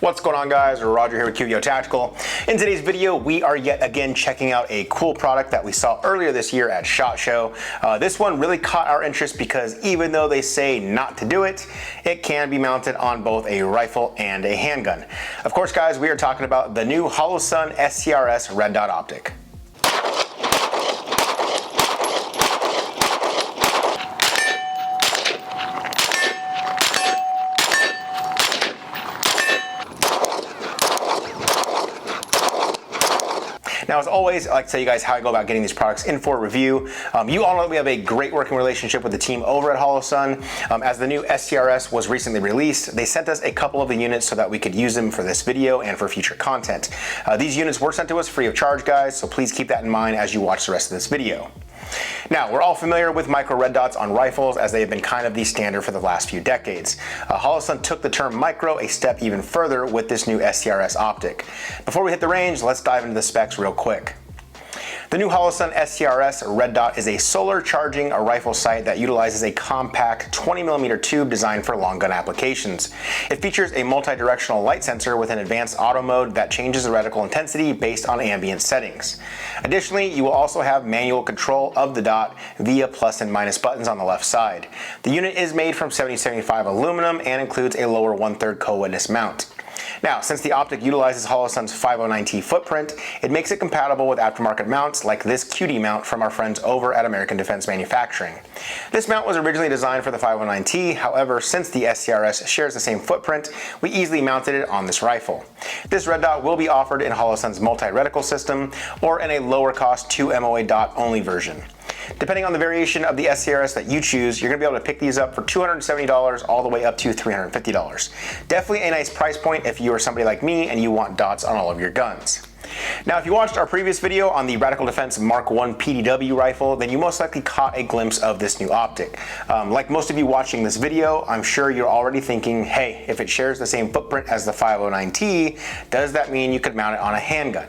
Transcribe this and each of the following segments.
What's going on, guys? Roger here with QVO Tactical. In today's video, we are yet again checking out a cool product that we saw earlier this year at SHOT Show. This one really caught our interest because even though they say not to do it, it can be mounted on both a rifle and a handgun. Of course, guys, we are talking about the new Holosun SCRS red dot optic. Now, as always, I like to tell you guys how I go about getting these products in for review. You all know that we have a great working relationship with the team over at Holosun. As the new SCRS was recently released, they sent us a couple of the units so that we could use them for this video and for future content. These units were sent to us free of charge, guys, so please keep that in mind as you watch the rest of this video. Now, we're all familiar with micro red dots on rifles as they have been kind of the standard for the last few decades. Holosun took the term micro a step even further with this new SCRS optic. Before we hit the range, let's dive into the specs real quick. The new Holosun SCRS red dot is a solar charging rifle sight that utilizes a compact 20mm tube designed for long gun applications. It features a multi-directional light sensor with an advanced auto mode that changes the reticle intensity based on ambient settings. Additionally, you will also have manual control of the dot via plus and minus buttons on the left side. The unit is made from 7075 aluminum and includes a lower 1/3 co-witness mount. Now, since the optic utilizes Holosun's 509T footprint, it makes it compatible with aftermarket mounts like this QD mount from our friends over at American Defense Manufacturing. This mount was originally designed for the 509T, however, since the SCRS shares the same footprint, we easily mounted it on this rifle. This red dot will be offered in Holosun's multi-reticle system or in a lower cost 2 MOA dot only version. Depending on the variation of the SCRS that you choose, you're going to be able to pick these up for $270 all the way up to $350. Definitely a nice price point if you are somebody like me and you want dots on all of your guns. Now, if you watched our previous video on the Radical Defense Mark I PDW rifle, then you most likely caught a glimpse of this new optic. Like most of you watching this video, I'm sure you're already thinking, hey, if it shares the same footprint as the 509T, does that mean you could mount it on a handgun?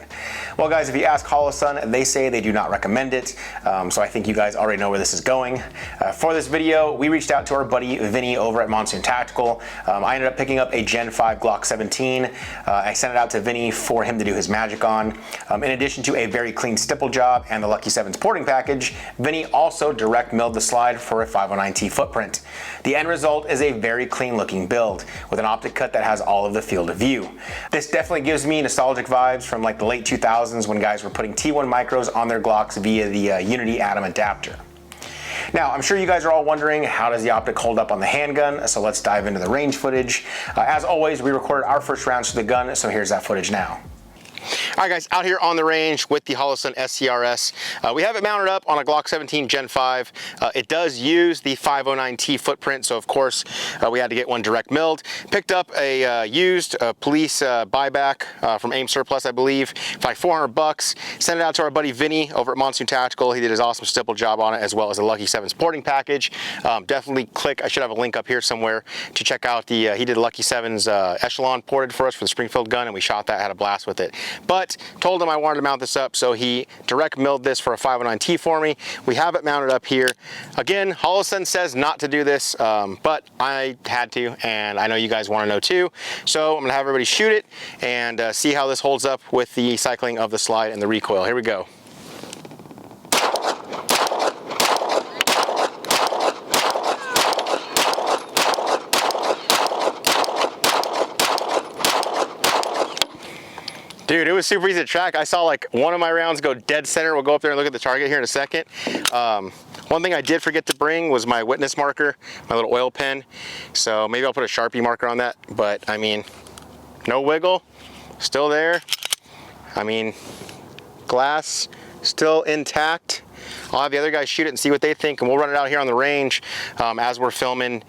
Well, guys, if you ask Holosun, they say they do not recommend it, so I think you guys already know where this is going. For this video, we reached out to our buddy Vinny over at Monsoon Tactical. I ended up picking up a Gen 5 Glock 17. I sent it out to Vinny for him to do his magic on. In addition to a very clean stipple job and the Lucky 7's porting package, Vinny also direct milled the slide for a 509T footprint. The end result is a very clean looking build with an optic cut that has all of the field of view. This definitely gives me nostalgic vibes from like the late 2000s when guys were putting T1 micros on their Glocks via the Unity Atom adapter. Now, I'm sure you guys are all wondering, how does the optic hold up on the handgun? So let's dive into the range footage. As always, we recorded our first rounds to the gun, so here's that footage now. All right, guys, out here on the range with the Holosun SCRS. We have it mounted up on a Glock 17 Gen 5. It does use the 509T footprint, so of course we had to get one direct milled. Picked up a used police buyback from AIM Surplus, I believe, for like $400. Sent it out to our buddy Vinny over at Monsoon Tactical. He did his awesome stipple job on it, as well as the Lucky 7's porting package. Definitely click, I should have a link up here somewhere to check out the, he did Lucky 7's Echelon ported for us for the Springfield gun, and we shot that, had a blast with it. But told him I wanted to mount this up, so he direct milled this for a 509T for me. We have it mounted up here. Again, Holosun says not to do this, but I had to, and I know you guys want to know too. So I'm gonna have everybody shoot it and see how this holds up with the cycling of the slide and the recoil. Here we go. Dude, it was super easy to track. I saw like one of my rounds go dead center. We'll go up there and look at the target here in a second. One thing I did forget to bring was my witness marker, my little oil pen. So maybe I'll put a Sharpie marker on that. But I mean, no wiggle, still there. I mean, glass still intact. I'll have the other guys shoot it and see what they think, and we'll run it out here on the range as we're filming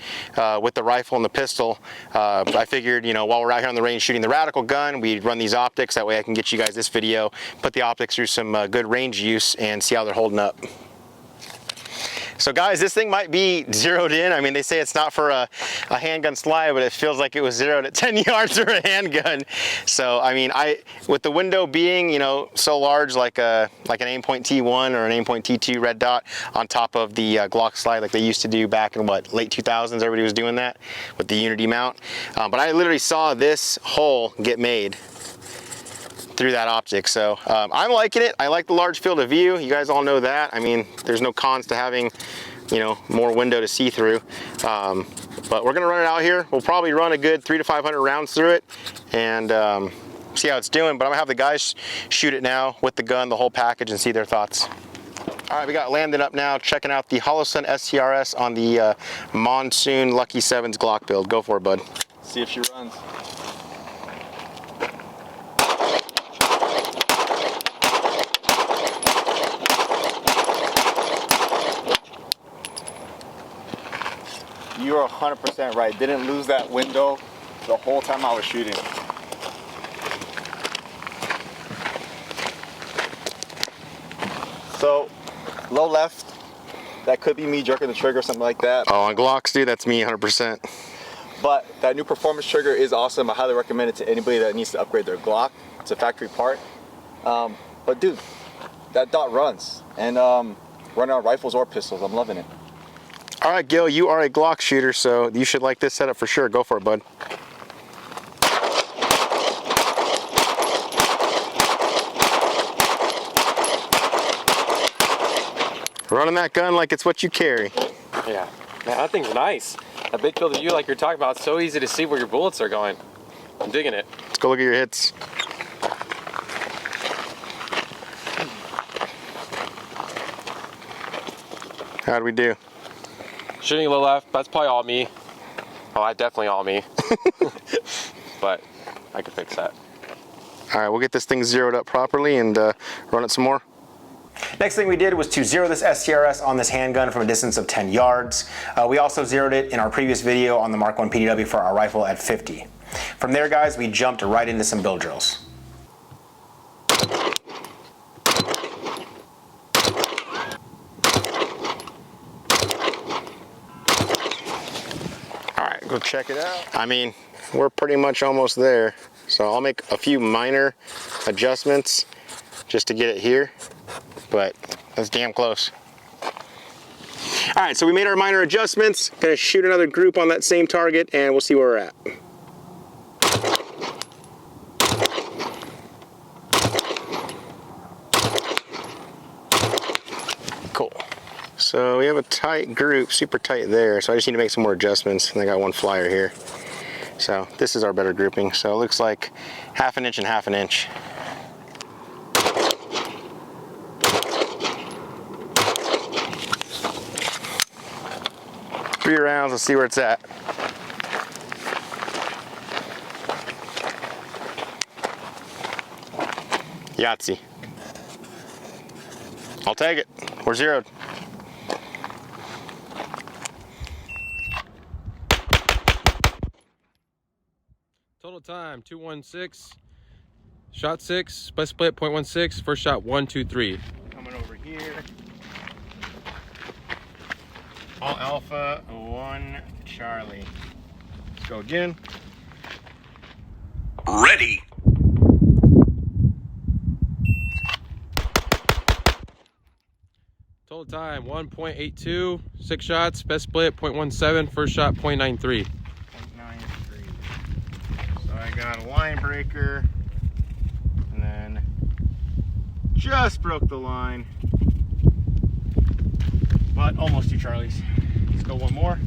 with the rifle and the pistol. I figured, you know, while we're out here on the range shooting the Radical gun, we'd run these optics. That way I can get you guys this video, put the optics through some good range use and see how they're holding up. So guys, this thing might be zeroed in. I mean, they say it's not for a handgun slide, but it feels like it was zeroed at 10 yards for a handgun. So, I mean, with the window being, you know, so large, like an Aimpoint T1 or an Aimpoint T2 red dot on top of the Glock slide, like they used to do back in what, late 2000s, everybody was doing that with the Unity mount. But I literally saw this hole get made through that optic. So I'm liking it. I like the large field of view. You guys all know that. I mean, there's no cons to having, you know, more window to see through. But we're gonna run it out here. We'll probably run a good 300 to 500 rounds through it and see how it's doing. But I'm gonna have the guys shoot it now with the gun, the whole package, and see their thoughts. All right, we got Landon up now, checking out the Holosun SCRS on the Monsoon Lucky 7's Glock build. Go for it, bud. See if she runs. You are 100% right. Didn't lose that window the whole time I was shooting. So, low left, that could be me jerking the trigger or something like that. Oh, on Glocks, dude, that's me 100%. But that new performance trigger is awesome. I highly recommend it to anybody that needs to upgrade their Glock. It's a factory part. But dude, that dot runs. And running on rifles or pistols, I'm loving it. All right, Gil, you are a Glock shooter, so you should like this setup for sure. Go for it, bud. Running that gun like it's what you carry. Yeah, man, that thing's nice. A big field of view like you're talking about, it's so easy to see where your bullets are going. I'm digging it. Let's go look at your hits. How'd we do? Shooting low left, that's probably all me. Oh, definitely all me. But I could fix that. All right, we'll get this thing zeroed up properly and run it some more. Next thing we did was to zero this SCRS on this handgun from a distance of 10 yards. We also zeroed it in our previous video on the Mark 1 PDW for our rifle at 50. From there, guys, we jumped right into some build drills. Go check it out. I mean, we're pretty much almost there. So I'll make a few minor adjustments just to get it here, but that's damn close. All right, so we made our minor adjustments. Gonna shoot another group on that same target and we'll see where we're at. Cool. So we have a tight group, super tight there, so I just need to make some more adjustments, and I got one flyer here. So this is our better grouping, so it looks like 1/2 inch and 1/2 inch. Three rounds, let's see where it's at. Yahtzee. I'll take it, we're zeroed. Total time 2:16. Shot 6, best split 0.16. First shot 1, 2, 3. Coming over here. All Alpha 1 Charlie. Let's go again. Ready. Total time 1.82. 6 shots, best split 0.17. First shot 0.93. I got a line breaker and then just broke the line, but almost 2 Charlies. Let's go one more.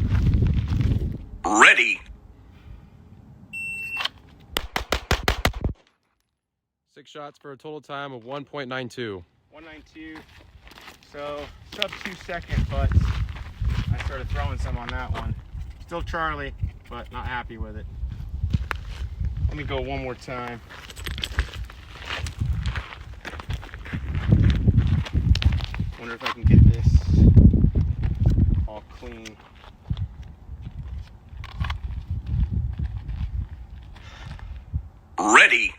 Ready. 6 shots for a total time of 1.92. 192. So sub 2 second, but I started throwing some on that one. Still Charlie, but not happy with it. Let me go one more time. Wonder if I can get this all clean. Ready.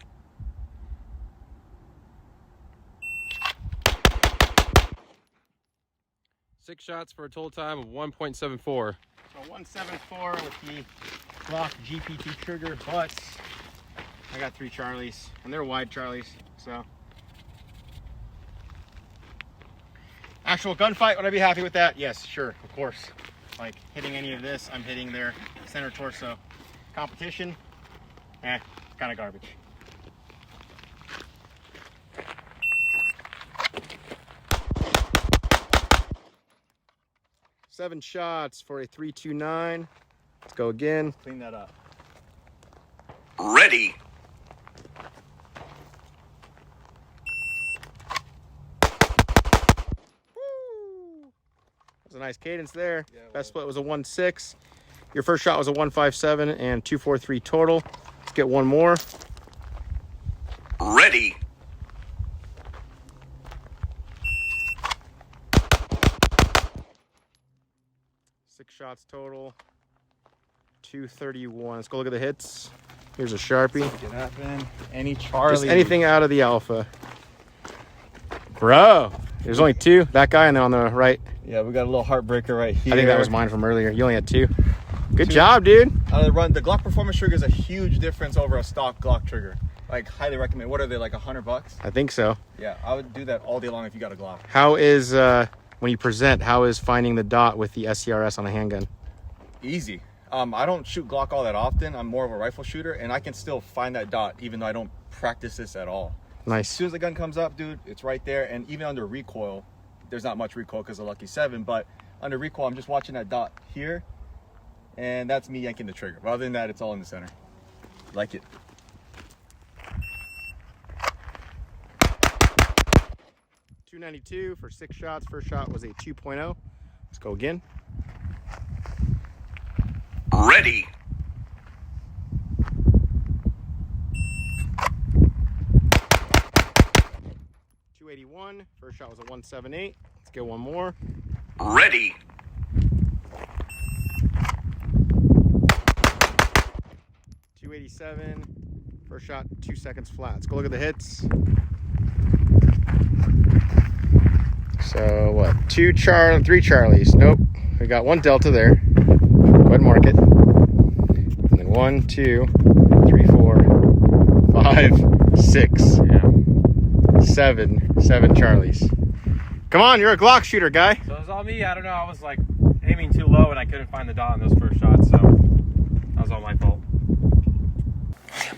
6 6 shots for a total time of 1.74. So 174 with the Glock GPT trigger, but I got 3 Charlies, and they're wide Charlies, so. Actual gunfight, would I be happy with that? Yes, sure, of course. Like hitting any of this, I'm hitting their center torso. Competition, kind of garbage. Seven shots for a 329. Let's go again. Clean that up. Ready. That was a nice cadence there. Yeah, Best split was a 1.6. Your first shot was a 1.57 and 2.43 total. Let's get one more. Ready. Six shots total. 231. Let's go look at the hits. Here's a Sharpie. Get happen. Any Charlie. Just anything out of the alpha. Bro, there's only 2. That guy and then on the right. Yeah, we got a little heartbreaker right here. I think that was mine from earlier. You only had 2. Good job, dude. The Glock Performance trigger is a huge difference over a stock Glock trigger. Like, highly recommend. What are they, like $100? I think so. Yeah, I would do that all day long if you got a Glock. How is, when you present, how is finding the dot with the SCRS on a handgun? Easy. I don't shoot Glock all that often. I'm more of a rifle shooter, and I can still find that dot even though I don't practice this at all. As Nice. soon as the gun comes up, dude, it's right there. And even under recoil, there's not much recoil because of Lucky 7, but under recoil, I'm just watching that dot here, and that's me yanking the trigger. But other than that, it's all in the center. Like it. .292 for 6 shots. First shot was a 2.0. Let's go again. Ready. .281. First shot was a 178. Let's get one more. Ready. .287. First shot, 2 seconds flat. Let's go look at the hits. So what? 3 Charlies. Nope. We got 1 Delta there. Go ahead and mark it. And then 1, 2, 3, 4, 5, 6, 7 Charlies. Come on, you're a Glock shooter, guy. So it was all me. I don't know. I was like aiming too low and I couldn't find the dot on those first shots. So that was all my fault.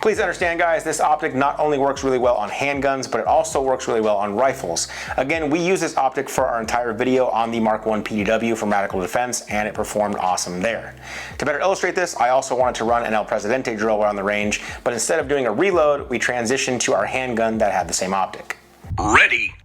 Please understand, guys, this optic not only works really well on handguns, but it also works really well on rifles. Again, we use this optic for our entire video on the Mark 1 PDW from Radical Defense, and it performed awesome there. To better illustrate this, I also wanted to run an El Presidente drill while on the range, but instead of doing a reload, we transitioned to our handgun that had the same optic. Ready.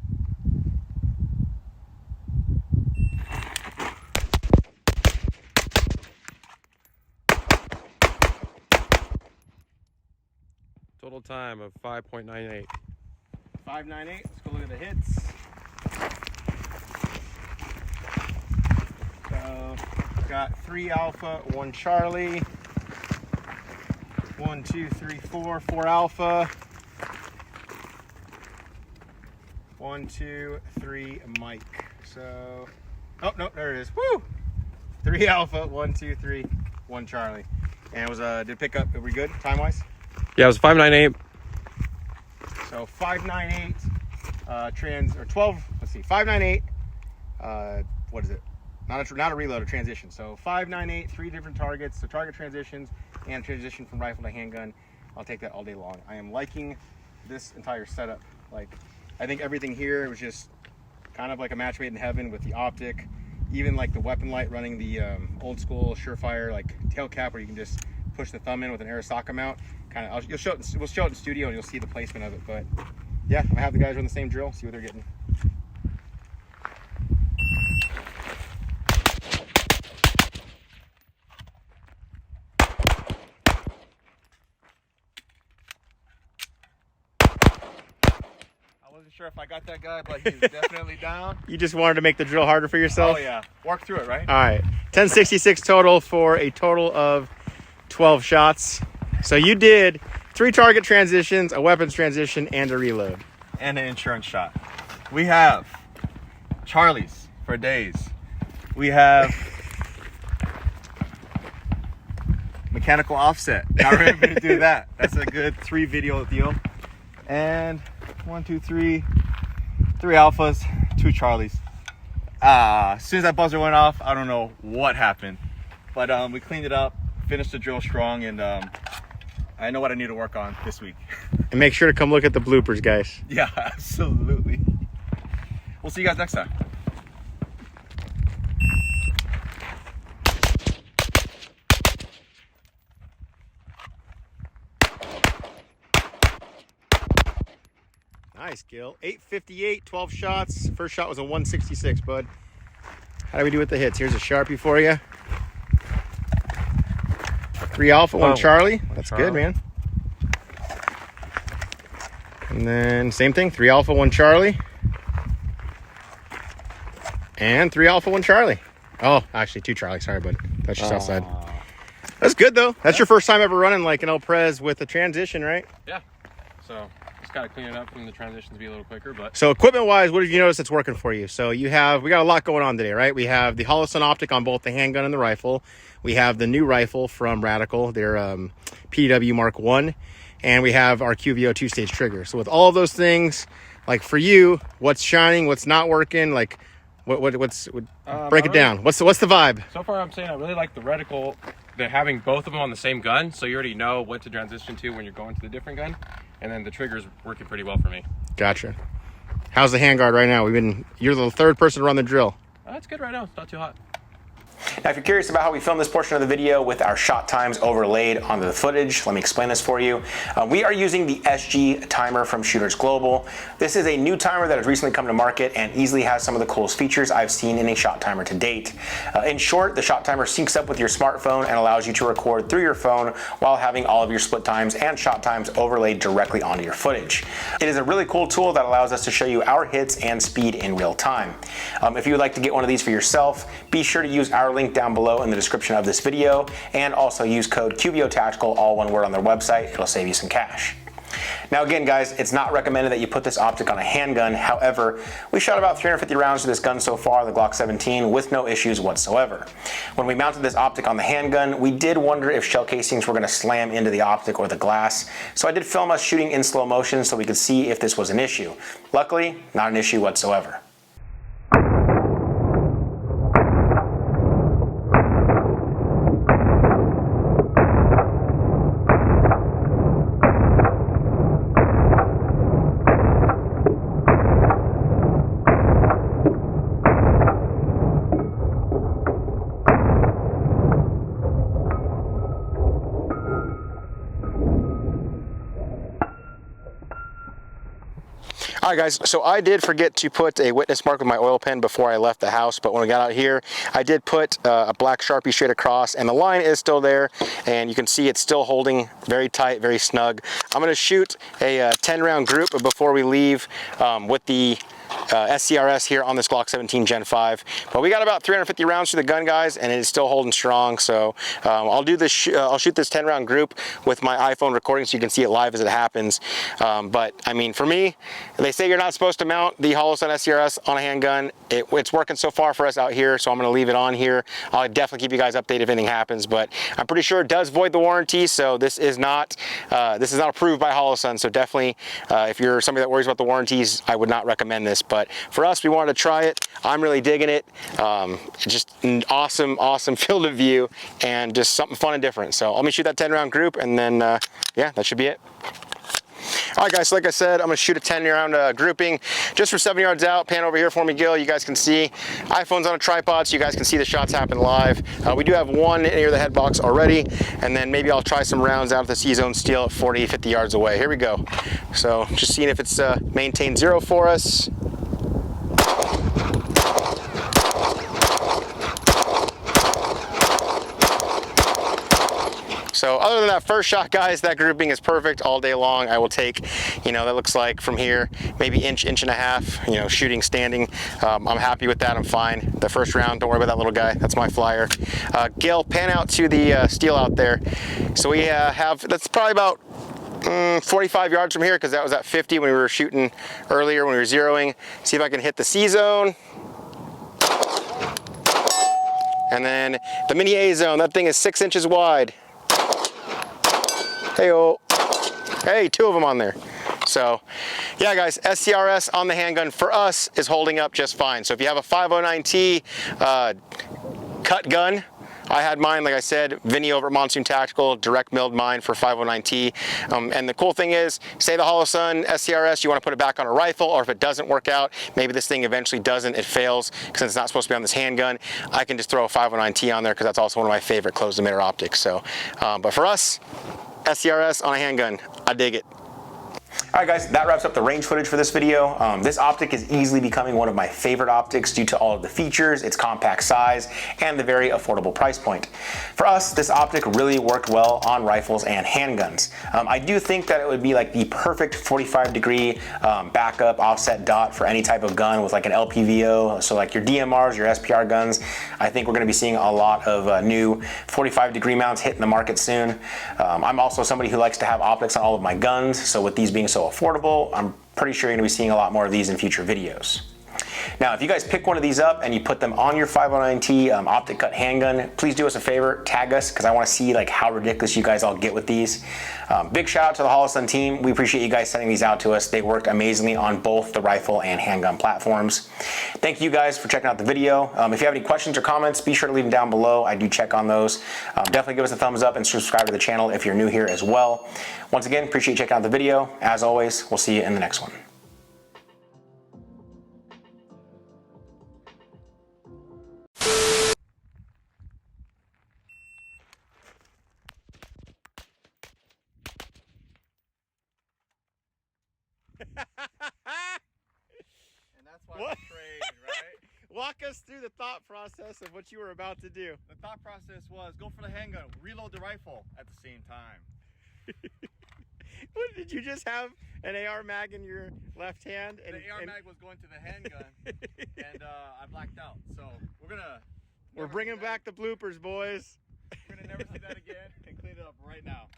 Total time of 5.98. 598. Let's go look at the hits. So, got 3 Alpha, 1 Charlie. 1, 2, 3, 4. 4 Alpha. 1, 2, 3 Mike. So, oh no, there it is. Woo! 3 Alpha, 1, 2, 3, 1 Charlie. And it was did pick up? Are we good time wise? Yeah, it was 5.98. So 598 or 12. Let's see, 598. What is it? Not a reload, a transition. So 598, 3 different targets, so target transitions and transition from rifle to handgun. I'll take that all day long. I am liking this entire setup. Like, I think everything here was just kind of like a match made in heaven with the optic, even like the weapon light running the old school Surefire like tail cap where you can just push the thumb in with an Arasaka mount. We'll show it in studio and you'll see the placement of it. But yeah, I have the guys run the same drill, see what they're getting. I wasn't sure if I got that guy, but he's definitely down. You just wanted to make the drill harder for yourself? Oh yeah, work through it, right? All right, 1066 total for a total of 12 shots. So you did 3 target transitions, a weapons transition, and a reload. And an insurance shot. We have Charlies for days, We have mechanical offset. Not remember to do that. That's a good 3 video deal. And 1, 2, 3 alphas, 2 Charlies. As soon as that buzzer went off, I don't know what happened, but we cleaned it up, finished the drill strong, and I know what I need to work on this week. And make sure to come look at the bloopers, guys. Yeah, absolutely. We'll see you guys next time. Nice, Gil. 858, 12 shots. First shot was a 166, bud. How do we do with the hits? Here's a Sharpie for you. 3 Alpha, 1 Charlie. That's good, man. And then same thing, 3 Alpha, 1 Charlie. And 3 Alpha, 1 Charlie. Oh, actually 2 Charlie. Sorry, bud. That's just outside. That's good, though. That's your first time ever running like an El Prez with a transition, right? Yeah. So just got to clean it up from the transition to be a little quicker. But so equipment-wise, what have you noticed that's working for you? So we got a lot going on today, right? We have the Holosun Optic on both the handgun and the rifle. We have the new rifle from Radical, their PW Mark 1. And we have our QVO 2-stage trigger. So with all of those things, like for you, what's shining, what's not working, like what's break it down. What's the vibe? So far, I'm saying I really like the reticle. They're having both of them on the same gun, so you already know what to transition to when you're going to the different gun. And then the trigger's working pretty well for me. Gotcha. How's the handguard right now? You're the 3rd person to run the drill. It's good right now. It's not too hot. Now, if you're curious about how we filmed this portion of the video with our shot times overlaid onto the footage, let me explain this for you. We are using the SG timer from Shooters Global. This is a new timer that has recently come to market and easily has some of the coolest features I've seen in a shot timer to date. In short, the shot timer syncs up with your smartphone and allows you to record through your phone while having all of your split times and shot times overlaid directly onto your footage. It is a really cool tool that allows us to show you our hits and speed in real time. If you would like to get one of these for yourself, be sure to use our link down below in the description of this video, and also use code QVO Tactical, all one word, on their website. It'll save you some cash. Now again, guys, it's not recommended that you put this optic on a handgun. However, we shot about 350 rounds to this gun so far, the Glock 17, with no issues whatsoever. When we mounted this optic on the handgun, we did wonder if shell casings were going to slam into the optic or the glass, so I did film us shooting in slow motion so we could see if this was an issue. Luckily, not an issue whatsoever. All right, guys, so I did forget to put a witness mark with my oil pen before I left the house, but when we got out here, I did put a black Sharpie straight across, and the line is still there, and you can see it's still holding very tight, very snug. I'm going to shoot a 10-round group before we leave with the SCRS here on this Glock 17 Gen 5. But we got about 350 rounds through the gun, guys, and it is still holding strong. So I'll do this. I'll shoot this 10-round group with my iPhone recording so you can see it live as it happens. But I mean, for me, they say you're not supposed to mount the Holosun SCRS on a handgun. It's working so far for us out here, so I'm going to leave it on here. I'll definitely keep you guys updated if anything happens. But I'm pretty sure it does void the warranty, so this is not approved by Holosun. So definitely, if you're somebody that worries about the warranties, I would not recommend this. But for us, we wanted to try it. I'm really digging it. Just an awesome field of view and just something fun and different. So let me shoot that 10-round group, and then yeah, that should be it. All right, guys, so like I said, I'm gonna shoot a 10-round grouping just for 7 yards out. Pan over here for me, Gil. You guys can see iPhone's on a tripod, so you guys can see the shots happen live. We do have one near the head box already, and then maybe I'll try some rounds out of the C-zone steel at 40, 50 yards away. Here we go. So just seeing if it's maintained zero for us. So other than that first shot, guys, that grouping is perfect all day long. I will take, you know, that looks like from here, maybe inch and a half, you know, shooting standing. I'm happy with that. I'm fine. The first round, don't worry about that little guy. That's my flyer. Gil, pan out to the steel out there. So we that's probably about 45 yards from here, because that was at 50 when we were shooting earlier when we were zeroing. See if I can hit the C-zone. And then the mini A zone, that thing is 6 inches wide. Hey-oh. Hey, 2 of them on there. So yeah guys, SCRS on the handgun for us is holding up just fine. So if you have a 509T cut gun, I had mine, like I said, Vinny over at Monsoon Tactical, direct milled mine for 509T. And the cool thing is, say the Holosun SCRS, you want to put it back on a rifle, or if it doesn't work out, maybe this thing eventually doesn't, it fails, because it's not supposed to be on this handgun, I can just throw a 509T on there, because that's also one of my favorite closed emitter optics. So, but for us, SCRS on a handgun, I dig it. All right guys, that wraps up the range footage for this video. This optic is easily becoming one of my favorite optics due to all of the features, its compact size, and the very affordable price point. For us, this optic really worked well on rifles and handguns. I do think that it would be like the perfect 45-degree backup offset dot for any type of gun with like an LPVO, so like your DMRs, your SPR guns. I think we're going to be seeing a lot of new 45-degree mounts hitting the market soon. I'm also somebody who likes to have optics on all of my guns, so with these being so affordable, I'm pretty sure you're going to be seeing a lot more of these in future videos. Now, if you guys pick one of these up and you put them on your 509T optic cut handgun, please do us a favor, tag us, because I want to see like how ridiculous you guys all get with these. Big shout out to the Holosun team. We appreciate you guys sending these out to us. They worked amazingly on both the rifle and handgun platforms. Thank you guys for checking out the video. If you have any questions or comments, be sure to leave them down below. I do check on those. Definitely give us a thumbs up and subscribe to the channel if you're new here as well. Once again, appreciate you checking out the video. As always, we'll see you in the next one. And that's why What? we're trading, right? Walk us through the thought process of what you were about to do. The thought process was go for the handgun, reload the rifle at the same time. What, did you just have an AR mag in your left hand? And, The AR mag was going to the handgun, and I blacked out. So we're bringing back the bloopers, boys. We're gonna never see that again, and clean it up right now.